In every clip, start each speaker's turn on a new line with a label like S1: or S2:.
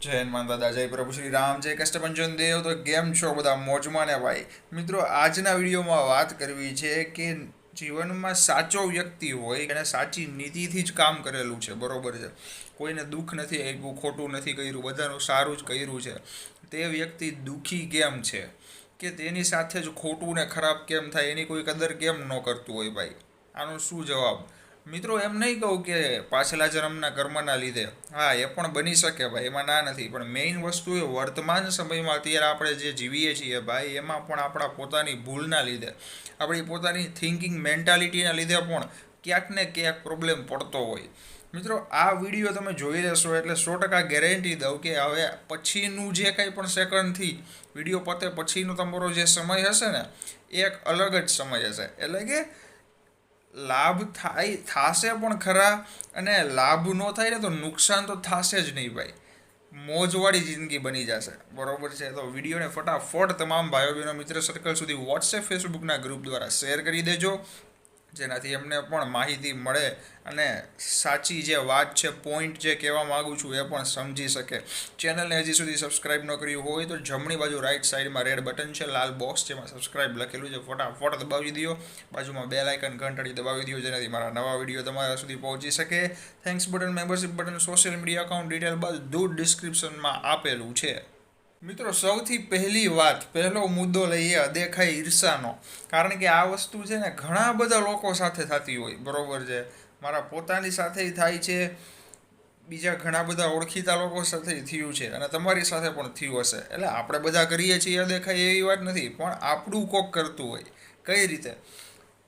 S1: જય હનુમાન દાદા, જય પ્રભુ શ્રી રામ, જય કષ્ટભંજન દેવ. તો કેમ છો બધા? મોજમાં ને ભાઈ? મિત્રો, આજના વિડીયોમાં વાત કરવી છે કે જીવનમાં સાચો વ્યક્તિ હોય એને સાચી નીતિથી જ કામ કરેલું છે, બરોબર છે. કોઈને દુઃખ નથી આપ્યું, ખોટું નથી કર્યું, બધાનું સારું જ કર્યું છે. તે વ્યક્તિ દુઃખી કેમ છે, કે તેની સાથે જ ખોટું ને ખરાબ કેમ થાય, એની કોઈ કદર કેમ ન કરતું હોય ભાઈ? આનો શું જવાબ? મિત્રો, એમ નહીં કહું કે પાછલા જન્મના કર્મના લીધે. હા, એ પણ બની શકે ભાઈ, એમાં ના નથી. પણ મેઇન વસ્તુ એ વર્તમાન સમયમાં અત્યારે આપણે જે જીવીએ છીએ ભાઈ, એમાં પણ આપણા પોતાની ભૂલના લીધે, આપણી પોતાની થિંકિંગ મેન્ટાલિટીના લીધે પણ ક્યાંક ને ક્યાંક પ્રોબ્લેમ પડતો હોય. મિત્રો, આ વિડીયો તમે જોઈ લેશો એટલે 100% ગેરંટી દઉં કે હવે પછીનું જે કંઈ પણ સેકન્ડથી વિડીયો પતે પછીનો તમારો જે સમય હશે ને, એ એક અલગ જ સમય હશે. એટલે કે લાભ થશે પણ ખરા, અને લાભ ન થાય ને તો નુકસાન તો થશે જ નહીં ભાઈ. મોજવાળી જિંદગી બની જશે, બરોબર છે. તો વિડીયોને ફટાફટ તમામ ભાઈઓ બહેનો મિત્ર સર્કલ સુધી વોટ્સએપ ફેસબુકના ગ્રુપ દ્વારા શેર કરી દેજો, જેનાથી એમને પણ માહિતી મળે અને સાચી જે વાત છે, પોઈન્ટ જે કહેવા માગું છું એ પણ સમજી શકે. ચેનલને હજી સુધી સબસ્ક્રાઇબ ન કર્યું હોય તો જમણી બાજુ રાઈટ સાઈડમાં રેડ બટન છે, લાલ બોક્સ, જેમાં સબસ્ક્રાઇબ લખેલું છે, ફટાફટ દબાવી દો. બાજુમાં બેલ આઇકન ઘંટડી દબાવી દો, જેનાથી મારા નવા વિડીયો તમારા સુધી પહોંચી શકે. Thanks button, membership button, social media account detail બધું ડિસ્ક્રિપ્શનમાં આપેલું છે. મિત્રો, સૌથી પહેલી વાત, પહેલો મુદ્દો લઈએ અદેખાઈ ઈર્ષાનો. કારણ કે આ વસ્તુ છે ને ઘણા બધા લોકો સાથે થતી હોય, બરોબર છે. મારા પોતાની સાથે થાય છે, બીજા ઘણા બધા ઓળખીતા લોકો સાથે થયું છે, અને તમારી સાથે પણ થયું હશે. એટલે આપણે બધા કરીએ છીએ અદેખાઈ, એવી વાત નથી, પણ આપણું કોક કરતું હોય. કઈ રીતે?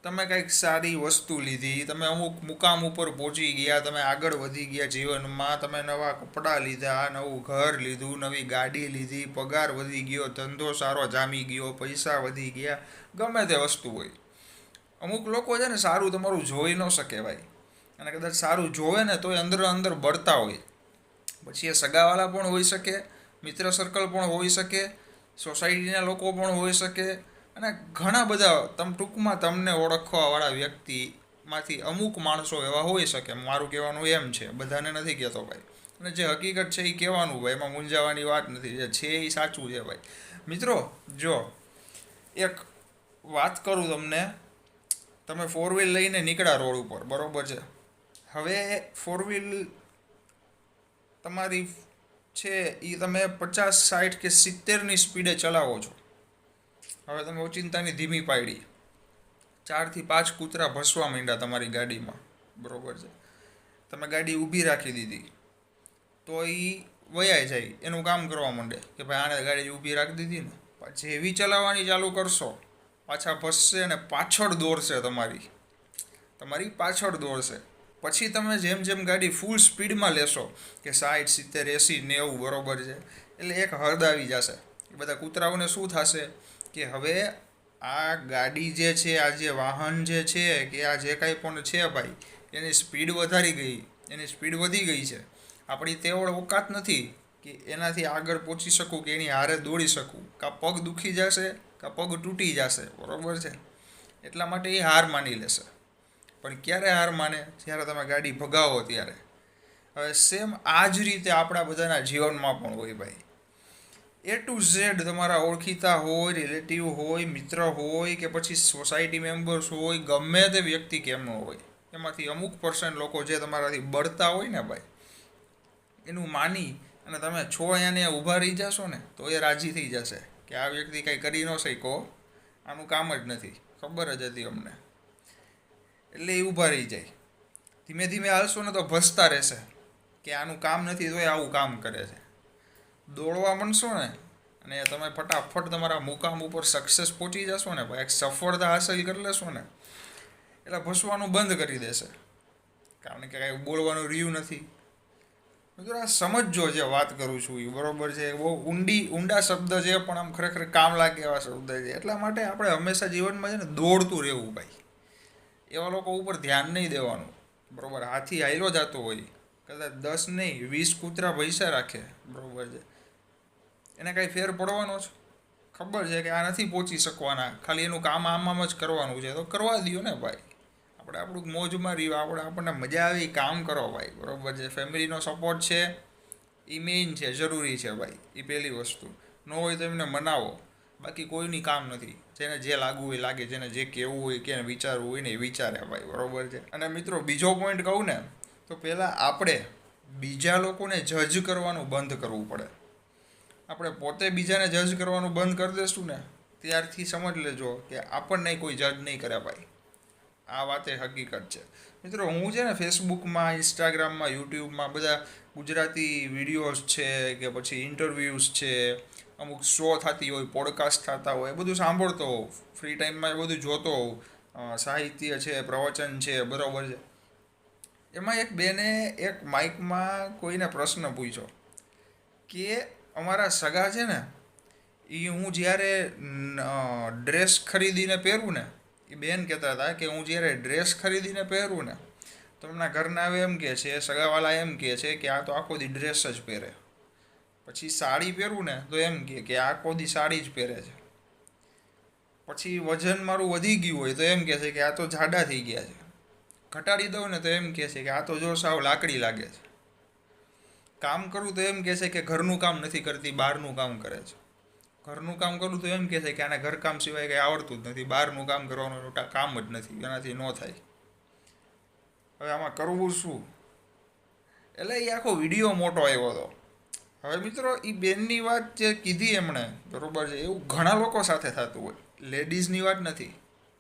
S1: તમે કંઈક સારી વસ્તુ લીધી, તમે અમુક મુકામ ઉપર પહોંચી ગયા, તમે આગળ વધી ગયા જીવનમાં, તમે નવા કપડાં લીધા, નવું ઘર લીધું, નવી ગાડી લીધી, પગાર વધી ગયો, ધંધો સારો જામી ગયો, પૈસા વધી ગયા, ગમે તે વસ્તુ હોય. અમુક લોકો છે ને સારું તમારું જોઈ ન શકે ભાઈ, અને કદાચ સારું જોવે ને તોય અંદર અંદર બળતા હોય. પછી એ સગાવાલા પણ હોઈ શકે, મિત્ર સર્કલ પણ હોઈ શકે, સોસાયટીના લોકો પણ હોઈ શકે, અને ઘણા બધા ટૂંકમાં તમને ઓળખવાવાળા વ્યક્તિમાંથી અમુક માણસો એવા હોઈ શકે. મારું કહેવાનું એમ છે, બધાને નથી કહેતો ભાઈ. અને જે હકીકત છે એ કહેવાનું ભાઈ, એમાં મૂંઝાવાની વાત નથી. જે છે એ સાચું છે ભાઈ. મિત્રો, જો એક વાત કરું તમને. તમે ફોર વ્હીલ લઈને નીકળ્યા રોડ ઉપર, બરોબર છે. હવે ફોર વ્હીલ તમારી છે એ તમે 50, 60 કે 70ની સ્પીડે ચલાવો છો. હવે તમે ઓચિંતાની ધીમી પાડી, 4 થી 5 કૂતરા ભસવા માંડ્યા તમારી ગાડીમાં, બરોબર છે. તમે ગાડી ઊભી રાખી દીધી, તો એ વયાય જાય, એનું કામ કરવા માંડે કે ભાઈ આને ગાડી ઊભી રાખી દીધી ને. જેવી ચલાવવાની ચાલુ કરશો, પાછા ભસશે અને પાછળ દોડશે, તમારી પાછળ દોડશે. પછી તમે જેમ જેમ ગાડી ફૂલ સ્પીડમાં લેશો, કે 60, 70, 80, 90, બરોબર છે, એટલે એક હદ આવી જશે. એ બધા કૂતરાઓને શું થશે કે હવે આ ગાડી જે છે, આ જે વાહન જે છે, કે આ જે કાંઈ પણ છે ભાઈ, એની સ્પીડ વધારી ગઈ, એની સ્પીડ વધી ગઈ છે. આપણી તેવડ ઓકાત નથી કે એનાથી આગળ પહોંચી શકું, કે એની હારે દોડી શકું. કાં પગ દુખી જશે, કાં પગ તૂટી જશે, બરોબર છે. એટલા માટે એ હાર માની લેશે. પણ ક્યારે હાર માને? જ્યારે તમે ગાડી ભગાવો ત્યારે. હવે સેમ આ જ રીતે આપણા બધાના જીવનમાં પણ હોય ભાઈ. એ ટુ ઝેડ તમારા ઓળખીતા હોય, રિલેટિવ હોય, મિત્ર હોય, કે પછી સોસાયટી મેમ્બર્સ હોય, ગમે તે વ્યક્તિ કેમનો હોય, એમાંથી અમુક પર્સન્ટ લોકો જે તમારાથી બળતા હોય ને ભાઈ, એનું માની અને તમે છો એને ઊભા રહી જશો ને, તો એ રાજી થઈ જશે કે આ વ્યક્તિ કંઈ કરી ન શક્યો, આનું કામ જ નથી, ખબર જ હતી અમને. એટલે એ ઊભા રહી જાય. ધીમે ધીમે હાલશો ને તો ભસતા રહેશે કે આનું કામ નથી, તો એ આવું કામ કરે છે. દોડવા માંડશો ને અને તમે ફટાફટ તમારા મુકામ ઉપર સક્સેસ પહોંચી જશો ને ભાઈ, એક સફળતા હાંસલ કરી લેશો ને, એટલે ભસવાનું બંધ કરી દેશે. કારણ કે કાંઈ બોલવાનું રહ્યું નથી. મિત્રો, આ સમજો જે વાત કરું છું એ, બરોબર છે. બહુ ઊંડા શબ્દ છે, પણ આમ ખરેખર કામ લાગે એવા શબ્દ છે. એટલા માટે આપણે હંમેશા જીવનમાં છે ને દોડતું રહેવું ભાઈ. એવા લોકો ઉપર ધ્યાન નહીં દેવાનું, બરોબર. હાથી હાઈલો જતો હોય, કદાચ 10 નહીં 20 કૂતરા પૈસા રાખે, બરોબર છે, એને કાંઈ ફેર પડવાનો છે? ખબર છે કે આ નથી પહોંચી શકવાના, ખાલી એનું કામ આમ જ કરવાનું છે, તો કરવા દો ને ભાઈ. આપણે આપણું મોજમાં રહ્યું, આપણને મજા આવી કામ કરો ભાઈ, બરોબર છે. ફેમિલીનો સપોર્ટ છે, એ મેઇન છે, જરૂરી છે ભાઈ. એ પહેલી વસ્તુ. ન હોય તો એમને મનાવો. બાકી કોઈની કામ નથી. જેને જે લાગવું હોય લાગે, જેને જે કહેવું હોય કે વિચારવું હોય ને એ વિચારે ભાઈ, બરોબર છે. અને મિત્રો બીજો પોઈન્ટ કહું ને, તો પહેલાં આપણે બીજા લોકોને જજ કરવાનું બંધ કરવું પડે. આપણે પોતે બીજાને જજ કરવાનું બંધ કરી દઈશું ને, ત્યારથી સમજ લેજો કે આપણને કોઈ જજ નહીં કરે ભાઈ. આ વાત એ હકીકત છે. મિત્રો હું છે ને ફેસબુકમાં, ઇન્સ્ટાગ્રામમાં, યુટ્યુબમાં બધા ગુજરાતી વિડીયોઝ છે કે પછી ઇન્ટરવ્યૂઝ છે, અમુક શો થતી હોય, પોડકાસ્ટ થતા હોય, એ બધું સાંભળતો હોઉં. ફ્રી ટાઈમમાં એ બધું જોતો હોઉં. સાહિત્ય છે, પ્રવચન છે, બરાબર છે. એમાં એક બેને એક માઇકમાં કોઈને પ્રશ્ન પૂછ્યો કે અમારા સગા છે ને, એ હું જ્યારે ડ્રેસ ખરીદીને પહેરું ને, એ બેન કહેતા હતા કે હું જ્યારે ડ્રેસ ખરીદીને પહેરું ને, તો એમના ઘરના આવે એમ કહે છે, સગાવાલા એમ કહે છે કે આ તો આખો દી ડ્રેસ જ પહેરે. પછી સાડી પહેરું ને તો એમ કહે કે આખો દી સાડી જ પહેરે છે. પછી વજન મારું વધી ગયું હોય તો એમ કહે છે કે આ તો જાડા થઈ ગયા છે. ઘટાડી દઉં ને તો એમ કહે છે કે આ તો જો સાવ લાકડી લાગે છે. કામ કરું તો એમ કહે છે કે ઘરનું કામ નથી કરતી, બહારનું કામ કરે છે. ઘરનું કામ કરું તો એમ કહે છે કે આને ઘરકામ સિવાય કંઈ આવડતું જ નથી, બહારનું કામ કરવાનું કામ જ નથી, એનાથી ન થાય. હવે આમાં કરવું શું? એટલે એ આખો વિડીયો મોટો આવ્યો હતો. હવે મિત્રો એ બેનની વાત જે કીધી એમણે, બરાબર છે, એવું ઘણા લોકો સાથે થતું હોય. લેડીઝની વાત નથી,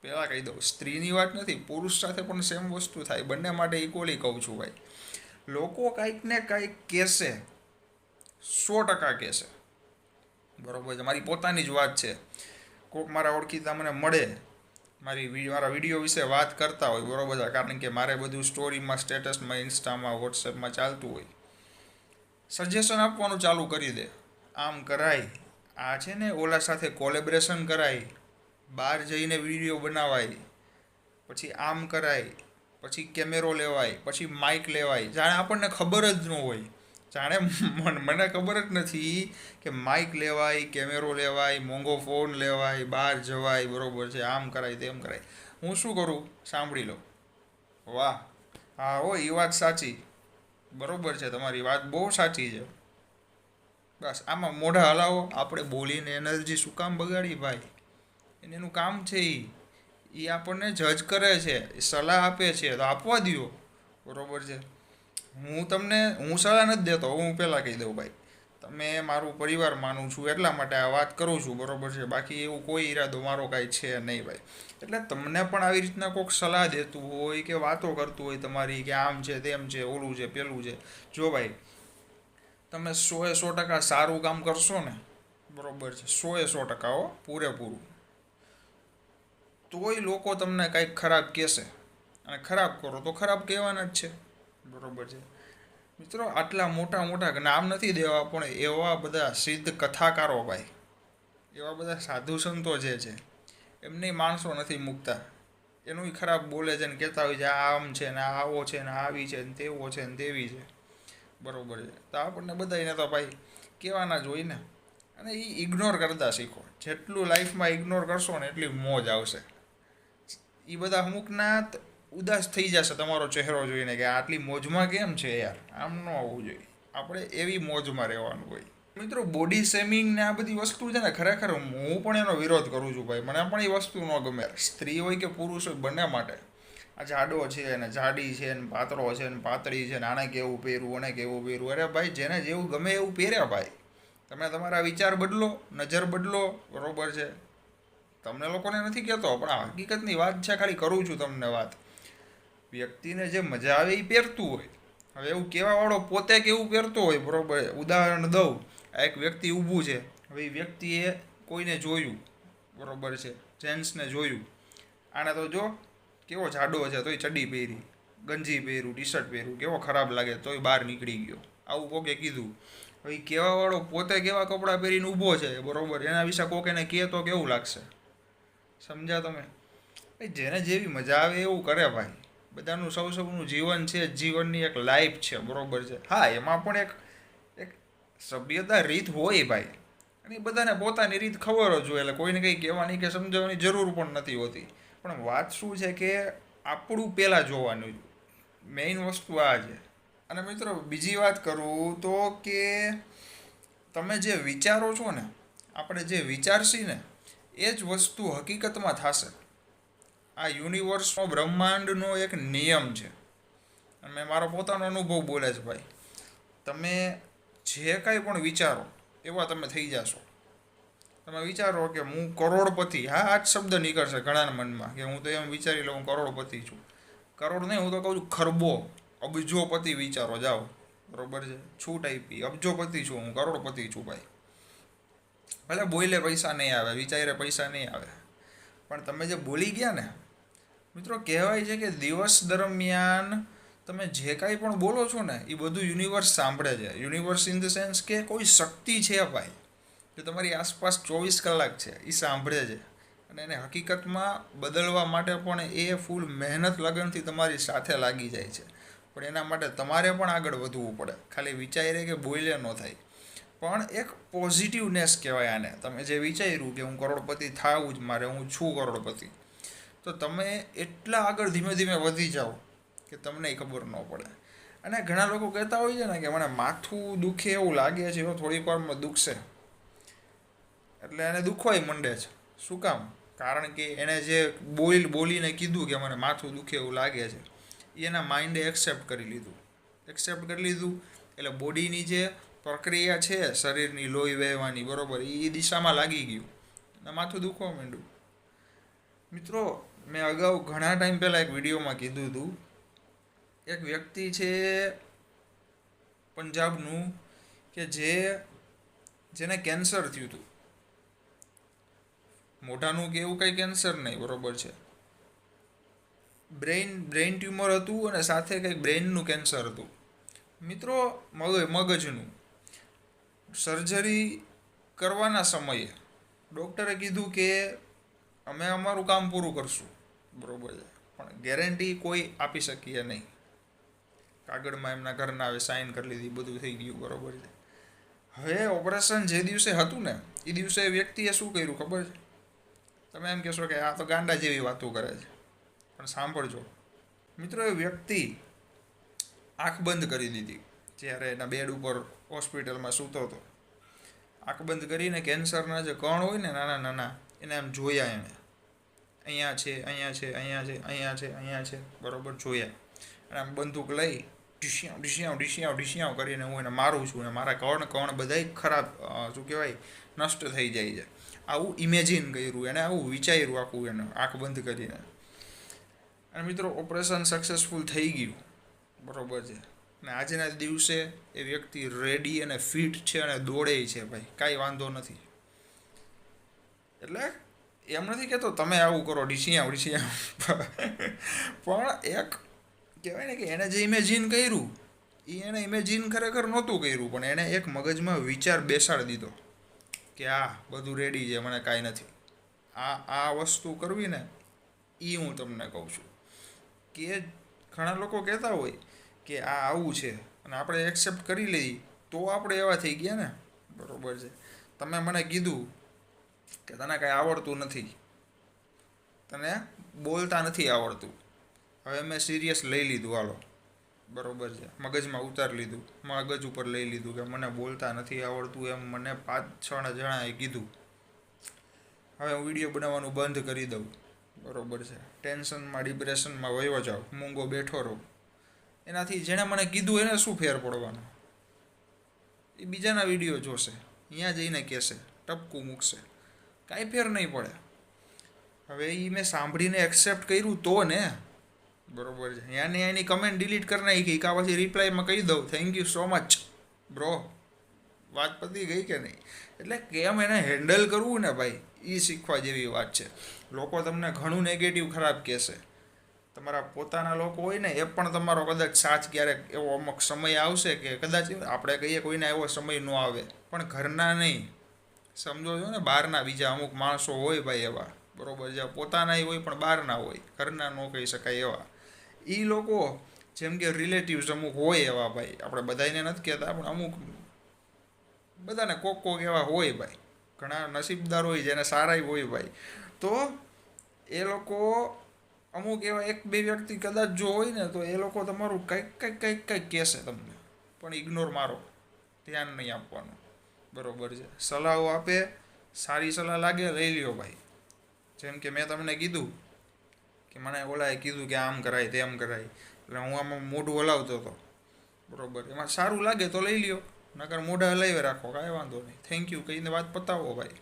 S1: પહેલાં કહી દઉં, સ્ત્રીની વાત નથી, પુરુષ સાથે પણ સેમ વસ્તુ થાય. બંને માટે ઇક્વલી કહું છું ભાઈ. લોકો કાંઈક ને કાંઈક કહેશે, 100% કહેશે, બરાબર છે. મારી પોતાની જ વાત છે. કોઈક મારા ઓળખીતા મને મળે, મારા વિડીયો વિશે વાત કરતા હોય, બરાબર છે, કારણ કે મારે બધું સ્ટોરીમાં, સ્ટેટસમાં, ઇન્સ્ટામાં, વોટ્સએપમાં ચાલતું હોય. સજેશન આપવાનું ચાલુ કરી દે, આમ કરાય, આ છે ને ઓલા સાથે કોલેબરેશન કરાય, બહાર જઈને વિડીયો બનાવાય, પછી આમ કરાય, પછી કેમેરો લેવાય, પછી માઇક લેવાય. જાણે આપણને ખબર જ ન હોય, જાણે મને ખબર જ નથી કે માઇક લેવાય, કેમેરો લેવાય, મોંઘો ફોન લેવાય, બહાર જવાય, બરાબર છે, આમ કરાય, તેમ કરાય. હું શું કરું? સાંભળી લો. વાહ, હા હો, એ વાત સાચી, બરાબર છે, તમારી વાત બહુ સાચી છે. બસ આમાં મોઢા હલાવો, આપણે બોલીને એનર્જી શું કામ બગાડી ભાઈ? એનું કામ છે. એ આપણને જજ કરે છે, સલાહ આપે છે, તો આપવા દો, બરાબર છે. હું સલાહ નથી દેતો, હું પહેલાં કહી દઉં ભાઈ, તમે મારું પરિવાર માનું છું એટલા માટે આ વાત કરું છું, બરાબર છે. બાકી એવું કોઈ ઈરાદો મારો કાંઈ છે નહીં ભાઈ. એટલે તમને પણ આવી રીતના કોઈક સલાહ દેતું હોય કે વાતો કરતું હોય તમારી કે આમ છે, તેમ છે, ઓલું છે, પેલું છે, જો ભાઈ તમે 100% સારું કામ કરશો ને, બરાબર છે, 100% હો, પૂરેપૂરું, તોય લોકો તમને કાંઈક ખરાબ કહેશે. અને ખરાબ કરો તો ખરાબ કહેવાના જ છે, બરાબર છે. મિત્રો આટલા મોટા મોટા નામ નથી દેવા, પણ એવા બધા સિદ્ધ કથાકારો ભાઈ, એવા બધા સાધુ સંતો જે છે, એમને માણસો નથી મૂકતા. એનું ખરાબ બોલે છે ને કહેતા હોય છે આમ છે ને આવો છે ને આવી છે ને તેવો છે ને તેવી છે, બરાબર છે. તો આપણને બધાને તો ભાઈ કહેવાના જ હોય ને. અને એ ઇગ્નોર કરતા શીખો. જેટલું લાઈફમાં ઇગ્નોર કરશો ને એટલી મોજ આવશે. એ બધા અમુકના ઉદાસ થઈ જશે તમારો ચહેરો જોઈને કે આટલી મોજમાં કેમ છે યાર, આમ ન હોવું જોઈએ. આપણે એવી મોજમાં રહેવાનું હોય. મિત્રો બોડી શેમિંગ ને આ બધી વસ્તુ છે ને, ખરેખર હું પણ એનો વિરોધ કરું છું ભાઈ. મને પણ એ વસ્તુ ન ગમે, સ્ત્રી હોય કે પુરુષ હોય, બંને માટે. આ જાડો છે ને જાડી છે ને પાતળો છે ને પાતળી છે ને આને કેવું પહેરવું અને કેવું પહેરવું, અરે ભાઈ જેને જેવું ગમે એવું પહેરે ભાઈ. તમે તમારા વિચાર બદલો, નજર બદલો, બરાબર છે. તમને લોકોને નથી કહેતો, પણ આ હકીકતની વાત છે, ખાલી કરું છું તમને વાત. વ્યક્તિને જે મજા આવે એ પહેરતું હોય. હવે એવું કહેવાવાળો પોતે કેવું પહેરતો હોય, બરાબર. ઉદાહરણ દઉં, આ એક વ્યક્તિ ઊભું છે. હવે એ વ્યક્તિએ કોઈને જોયું, બરાબર છે, જેન્ટ્સને જોયું, આને તો જો કેવો જાડો છે તોય ચડ્ડી પહેરી, ગંજી પહેર્યું, ટી શર્ટ પહેર્યું, કેવો ખરાબ લાગે તોય બહાર નીકળી ગયો, આવું કોકે કીધું. હવે કહેવાવાળો પોતે કેવા કપડાં પહેરીને ઊભો છે, બરાબર, એના વિશે કોક એને કહે તો કેવું લાગશે? સમજ્યા તમે? ભાઈ જેને જેવી મજા આવે એવું કરે ભાઈ. બધાનું સૌનું જીવન છે, જીવનની એક લાઈફ છે, બરાબર છે. હા, એમાં પણ એક સભ્યતા રીત હોય ભાઈ. અને એ બધાને પોતાની રીત ખબર જ હોય, એટલે કોઈને કંઈ કહેવાની કે સમજાવવાની જરૂર પણ નથી હોતી. પણ વાત શું છે કે આપણું પહેલાં જોવાનું, મેઇન વસ્તુ આ છે. અને મિત્રો બીજી વાત કરું તો કે તમે જે વિચારો છો ને, આપણે જે વિચારશી ને એ જ વસ્તુ હકીકતમાં થશે. આ યુનિવર્સનો, બ્રહ્માંડનો એક નિયમ છે. અને મેં મારો પોતાનો અનુભવ બોલે છે ભાઈ. તમે જે કાંઈ પણ વિચારો એવા તમે થઈ જશો. તમે વિચારો કે હું કરોડપતિ, હા આ જ શબ્દ નીકળશે ઘણાના મનમાં કે હું તો એમ વિચારી લઉં હું કરોડપતિ છું. કરોડ નહીં, હું તો કહું છું ખરબો, અબજોપતિ વિચારો જાઓ. બરોબર છે, છૂટ આપી, અબજોપતિ છું હું, કરોડપતિ છું ભાઈ. ભલે બોલે પૈસા નહીં આવે, વિચારે પૈસા નહીં આવે, પણ તમે જે બોલી ગયા ને મિત્રો, કહેવાય છે કે દિવસ દરમિયાન તમે જે કાંઈ પણ બોલો છો ને એ બધું યુનિવર્સ સાંભળે છે. યુનિવર્સ ઇન ધ સેન્સ કે કોઈ શક્તિ છે ભાઈ, જે તમારી આસપાસ 24 કલાક છે એ સાંભળે છે. અને એને હકીકતમાં બદલવા માટે પણ એ ફૂલ મહેનત લગનથી તમારી સાથે લાગી જાય છે. પણ એના માટે તમારે પણ આગળ વધવું પડે. ખાલી વિચારે કે બોલે ન થાય, પણ એક પોઝિટિવનેસ કહેવાય આને. તમે જે વિચાર્યું કે હું કરોડપતિ થાવું જ મારે, હું છું કરોડપતિ, તો તમે એટલા આગળ ધીમે ધીમે વધી જાઓ કે તમને ખબર ન પડે. અને ઘણા લોકો કહેતા હોય છે ને કે મને માથું દુખે એવું લાગે છે, થોડીક વારમાં દુખશે, એટલે એને દુખવાય મંડે છે. શું કામ? કારણ કે એણે જે બોલીને કીધું કે મને માથું દુખે એવું લાગે છે, એ એના માઇન્ડે એક્સેપ્ટ કરી લીધું. એટલે બોડીની જે પ્રક્રિયા છે શરીરની લોહી વહેવાની, બરાબર, એ દિશામાં લાગી ગયું અને માથું દુખવા માંડ્યું. મિત્રો, મેં અગાઉ ઘણા ટાઈમ પહેલાં એક વિડીયોમાં કીધું હતું, એક વ્યક્તિ છે પંજાબનું કે જેને કેન્સર થયું હતું. મોઢાનું કે એવું કંઈ કેન્સર નહીં, બરાબર છે, બ્રેઇન ટ્યુમર હતું અને સાથે કંઈક બ્રેઇનનું કેન્સર હતું. મિત્રો, મગજનું સર્જરી કરવાના સમયે ડૉક્ટરે કીધું કે અમે અમારું કામ પૂરું કરશું, બરાબર છે, પણ ગેરંટી કોઈ આપી શકીએ નહીં. કાગળમાં એમના ઘરના હવે સાઇન કરી લીધી, બધું થઈ ગયું, બરાબર છે. હવે ઓપરેશન જે દિવસે હતું ને એ દિવસે વ્યક્તિએ શું કર્યું ખબર છે? તમે એમ કહેશો કે આ તો ગાંડા જેવી વાતો કરે છે, પણ સાંભળજો મિત્રો. એ વ્યક્તિ આંખ બંધ કરી દીધી જ્યારે એના બેડ ઉપર હોસ્પિટલમાં સૂતો હતો. આંખ બંધ કરીને કેન્સરના જે કણ હોય ને નાના નાના, એને આમ જોયા. એણે અહીંયા છે, અહીંયા છે, અહીંયા છે, અહીંયા છે, અહીંયા છે, બરાબર, જોયા. અને આમ બંદૂક લઈ ઢીસિયાવ કરીને હું એને મારું છું અને મારા કણ બધાય ખરાબ, શું કહેવાય, નષ્ટ થઈ જાય છે. આવું ઇમેજિન કર્યું એને, આવું વિચાર્યું આખું એને આંખ બંધ કરીને. અને મિત્રો, ઓપરેશન સક્સેસફુલ થઈ ગયું, બરાબર છે. અને આજના દિવસે એ વ્યક્તિ રેડી અને ફિટ છે અને દોડે છે ભાઈ, કાંઈ વાંધો નથી. એટલે એમ નથી કહેતો તમે આવું કરો ડીસિયાવ, પણ એક કહેવાય ને કે એણે જે ઇમેજિન કર્યું એ એણે ઇમેજિન ખરેખર નહોતું કર્યું, પણ એણે એક મગજમાં વિચાર બેસાડી દીધો કે આ બધું રેડી છે, મને કાંઈ નથી. આ વસ્તુ કરવી ને એ હું તમને કહું છું કે ઘણા લોકો કહેતા હોય કે આ આવું છે અને આપણે એક્સેપ્ટ કરી લઈએ તો આપણે એવા થઈ ગયા ને, બરાબર છે. તમે મને કીધું કે તને કાંઈ આવડતું નથી, તને બોલતા નથી આવડતું. હવે મેં સિરિયસ લઈ લીધું, હાલો, બરાબર છે, મગજમાં ઉતારી લીધું, મગજ ઉપર લઈ લીધું કે મને બોલતા નથી આવડતું, એમ મને 5-6 જણાએ કીધું. હવે હું વિડીયો બનાવવાનું બંધ કરી દઉં, બરાબર છે, ટેન્શનમાં, ડિપ્રેશનમાં વયો જાઉં, મૂંગો બેઠો રહું. એનાથી જેણે મને કીધું એને શું ફેર પડવાનો? એ બીજાના વિડીયો જોશે, અહીંયા જઈને કહેશે, ટપકું મૂકશે, કાંઈ ફેર નહીં પડે. હવે એ મેં સાંભળીને એક્સેપ્ટ કર્યું તો ને, બરાબર છે. એની કમેન્ટ ડિલીટ કરી નાખી, કાં પછી રિપ્લાયમાં કહી દઉં thank you so much bro, વાત પતી ગઈ કે નહીં? એટલે કેમ એને હેન્ડલ કરવું ને ભાઈ, એ શીખવા જેવી વાત છે. લોકો તમને ઘણું નેગેટિવ ખરાબ કહેશે, તમારા પોતાના લોકો હોય ને એ પણ તમારો કદાચ સાથ ક્યારેક એવો અમુક સમય આવશે કે કદાચ આપણે કહીએ કોઈને એવો સમય ન આવે, પણ ઘરના નહીં, સમજો છો ને, બહારના બીજા અમુક માણસો હોય ભાઈ એવા, બરાબર છે, પોતાના હોય પણ બહારના હોય, ઘરના ન કહી શકાય એવા. એ લોકો જેમ કે રિલેટિવ્સ અમુક હોય એવા ભાઈ, આપણે બધાને નથી કહેતા પણ અમુક બધાને કોક એવા હોય ભાઈ, ઘણા નસીબદાર હોય જેને સારા હોય ભાઈ. તો એ લોકો અમુક એવા એક બે વ્યક્તિ કદાચ જો હોય ને તો એ લોકો તમારું કંઈક કહેશે તમને, પણ ઇગ્નોર મારો, ધ્યાન નહીં આપવાનું. બરોબર છે. સલાહો આપે, સારી સલાહ લાગે લઈ લ્યો ભાઈ. જેમ કે મેં તમને કીધું કે મને ઓલાએ કીધું કે આમ કરાય તેમ કરાય, એટલે હું આમાં મોઢું હલાવતો હતો. બરોબર, એમાં સારું લાગે તો લઈ લ્યો, નકર મોઢા હલાવી રાખો, કાંઈ વાંધો નહીં, થેન્ક યુ કહીને વાત પતાવો ભાઈ.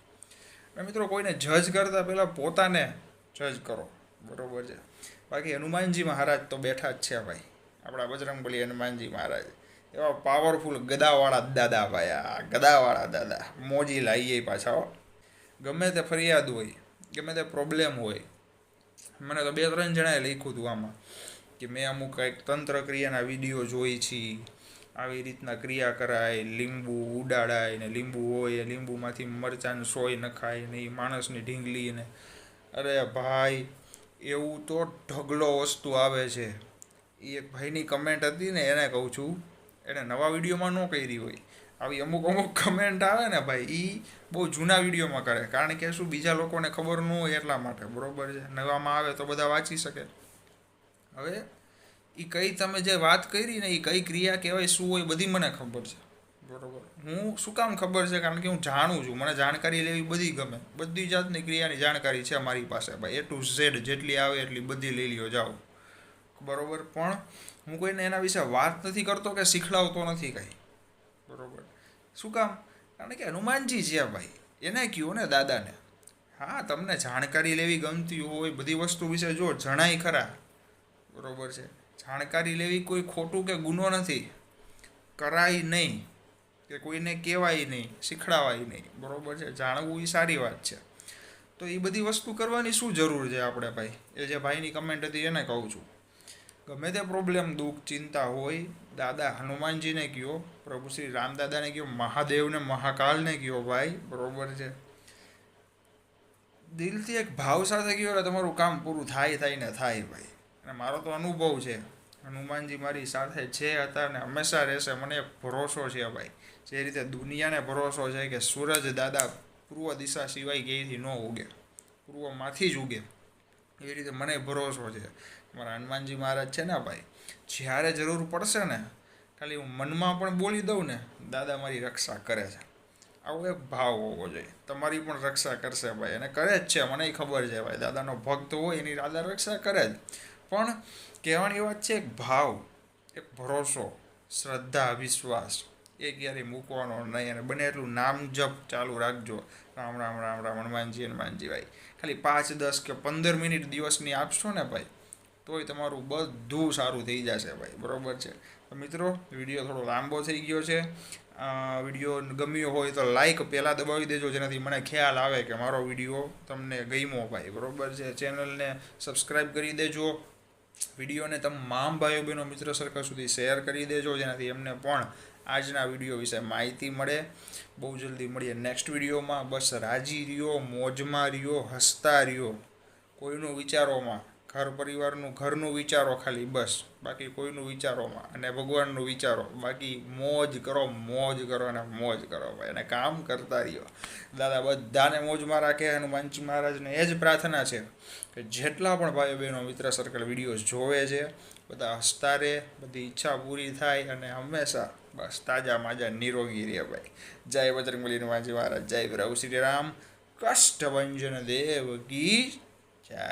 S1: અને મિત્રો, કોઈને જજ કરતાં પહેલાં પોતાને જજ કરો. બરોબર છે. બાકી હનુમાનજી મહારાજ તો બેઠા જ છે ભાઈ, આપણા બજરંગબલી હનુમાનજી મહારાજ, એવા પાવરફુલ ગદાવાળા દાદા ભાઈ. આ ગદાવાળા દાદા મોજી લાવીએ પાછા હો. ગમે તે ફરિયાદ હોય, ગમે તે પ્રોબ્લેમ હોય, મને તો 2-3 જણાએ લખ્યું હતું આમાં કે મેં અમુક કંઈક તંત્ર ક્રિયાના વિડીયો જોઈ છીએ, આવી રીતના ક્રિયા કરાય, લીંબુ ઉડાડાય ને લીંબુ હોય લીંબુમાંથી મરચાંનું સોય નખાય ને એ માણસની ઢીંગલી ને. અરે ભાઈ, એવું તો ઢગલો વસ્તુ આવે છે. એ એક ભાઈની કમેન્ટ હતી ને, એને કહું છું, એને નવા વિડીયોમાં ન કરી હોય. આવી અમુક કમેન્ટ આવે ને ભાઈ, એ બહુ જૂના વિડીયોમાં કરે, કારણ કે શું, બીજા લોકોને ખબર ન હોય એટલા માટે. બરોબર છે. નવામાં આવે તો બધા વાંચી શકે. હવે એ કઈ તમે જે વાત કરી ને, એ કઈ ક્રિયા કહેવાય, શું હોય, બધી મને ખબર છે. બરોબર. હું શું કામ ખબર છે? કારણ કે હું જાણું છું, મને જાણકારી લેવી બધી ગમે. બધી જાતની ક્રિયાની જાણકારી છે મારી પાસે ભાઈ, A to Z જેટલી આવે એટલી બધી લઈ લ્યો જાઓ. બરોબર. પણ હું કોઈને એના વિશે વાત નથી કરતો કે શીખડાવતો નથી કાંઈ. બરોબર. શું કામ? કારણ કે હનુમાનજી છે ભાઈ, એને કહ્યું ને દાદાને. હા, તમને જાણકારી લેવી ગમતી હોય, બધી વસ્તુ વિશે જો જણાય ખરા. બરોબર છે. જાણકારી લેવી કોઈ ખોટું કે ગુનો નથી, કરાય નહીં, કે કોઈને કહેવાય નહીં, શીખડાવાય નહીં. બરોબર છે. જાણવું એ સારી વાત છે. તો એ બધી વસ્તુ કરવાની શું જરૂર છે આપણે ભાઈ? એ જે ભાઈની કમેન્ટ હતી એને કહું છું. ગમે તે પ્રોબ્લેમ, દુઃખ, ચિંતા હોય, દાદા હનુમાનજીને કહો, પ્રભુ શ્રી રામદાદાને કહો, મહાદેવને મહાકાલને કહો ભાઈ. બરોબર છે. દિલથી એક ભાવ સાથે કહો એટલે તમારું કામ પૂરું થાય ને થાય ભાઈ. અને મારો તો અનુભવ છે, હનુમાનજી મારી સાથે છે હતા ને હંમેશા રહેશે. મને એક ભરોસો છે ભાઈ, જે રીતે દુનિયાને ભરોસો છે કે સૂરજ દાદા પૂર્વ દિશા સિવાય ક્યાંયથી ન ઉગે, પૂર્વમાંથી જ ઉગે, એવી રીતે મને ભરોસો છે. મારા હનુમાનજી મહારાજ છે ને ભાઈ, જ્યારે જરૂર પડશે ને, ખાલી હું મનમાં પણ બોલી દઉં ને, દાદા મારી રક્ષા કરે છે. આવો એક ભાવ હોવો જોઈએ. તમારી પણ રક્ષા કરશે ભાઈ, અને કરે જ છે, મને ખબર છે ભાઈ. દાદાનો ભક્ત હોય એની દાદા રક્ષા કરે જ. પણ કહેવાની વાત છે, એક ભાવ, એક ભરોસો, શ્રદ્ધા, વિશ્વાસ, એ ક્યારેય મૂકવાનો નહીં. અને બને એટલું નામ જપ ચાલુ રાખજો. રામ રામ રામ રામ, હનુમાનજી હનુમાનજી ભાઈ. ખાલી 5, 10 કે 15 મિનિટ દિવસની આપશો ને ભાઈ, તોય તમારું બધું સારું થઈ જશે ભાઈ. બરોબર છે. તો મિત્રો, વિડીયો થોડો લાંબો થઈ ગયો છે. વિડીયો ગમ્યો હોય તો લાઈક પહેલાં દબાવી દેજો, જેનાથી મને ખ્યાલ આવે કે મારો વિડીયો તમને ગમ્યો ભાઈ. બરોબર છે. ચેનલને સબસ્ક્રાઈબ કરી દેજો. વિડીયોને તમામ ભાઈઓ બહેનો મિત્ર સર્કલ સુધી શેર કરી દેજો, જેનાથી એમને પણ આજના વિડીયો વિશે માહિતી મળે. બહુ જલ્દી મળીએ નેક્સ્ટ વિડીયોમાં. બસ રાજી રહ્યો, મોજમાં રહ્યો, હસતા રહ્યો, કોઈનું વિચારોમાં, ઘર પરિવારનું, ઘરનું વિચારો ખાલી, બસ. બાકી કોઈનું વિચારોમાં, અને ભગવાનનું વિચારો. બાકી મોજ કરો અને મોજ કરો ભાઈ, અને કામ કરતા રહ્યો. દાદા બધાને મોજમાં રાખે. હનુમાનજી મહારાજને એ જ પ્રાર્થના છે કે જેટલા પણ ભાઈઓ બહેનો મિત્ર સર્કલ વિડીયોઝ જોવે છે, બધા હસતા રહે, બધી ઈચ્છા પૂરી થાય, અને હંમેશા બસ તાજા માજા નિરોગી રહે ભાઈ. જય બજરંગબલી હનુમાનજી મહારાજ, જય પ્રભુ શ્રી રામ, કષ્ટભંજન દેવ કી જય.